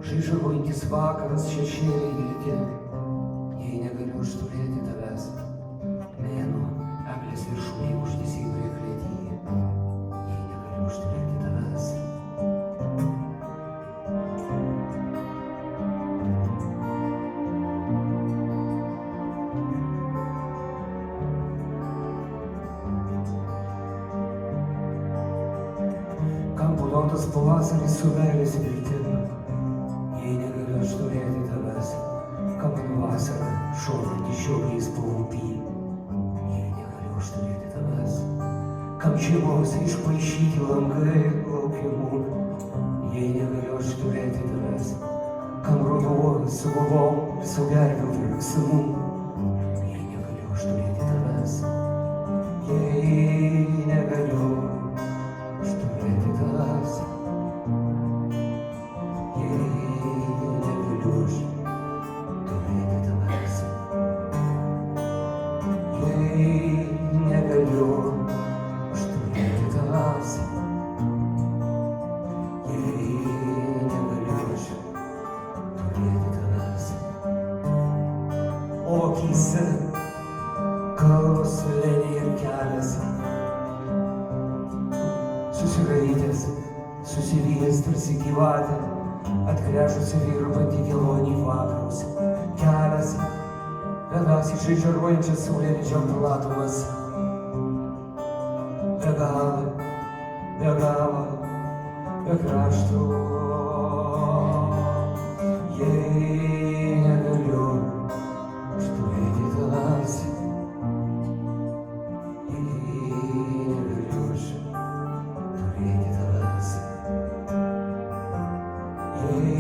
Žaižaruojantis vakaras šešėliai ilgi, jei negaliu aš turėti tavęs. Mėnuo, eglės viršūnėj užtisi prie klėtyje, jei negaliu aš turėti tavęs. Kam pulotas pavasaris su meilės viltim, jei negaliu aš turėti tavęs. Kam man vasara šokanti šiauriais paupy, jei negaliu aš turėti tavęs. Kam žiemos išpaišyti langai laukiamų, jei negaliu aš turėti tavęs. Kam ruduo su galvom ir su gervių virksmu, jei negaliu aš turėti tavęs. Jei negaliu aš turėti tavęs. Negaliu aš turėti tavęs. Jei negaliu aš turėti tavęs. O akyse kalvos lenė ir kelias, susiraitęs, susivijęs tarsi gyvatė, atgręžusi virbantį kelionį į vakarus. Kelias vedąs į žaižaruojančią saulėlydžio platumas. Be galo, be galo, be krašto. Jei negaliu aš turėti tavęs. Jei negaliu aš turėti tavęs. Jei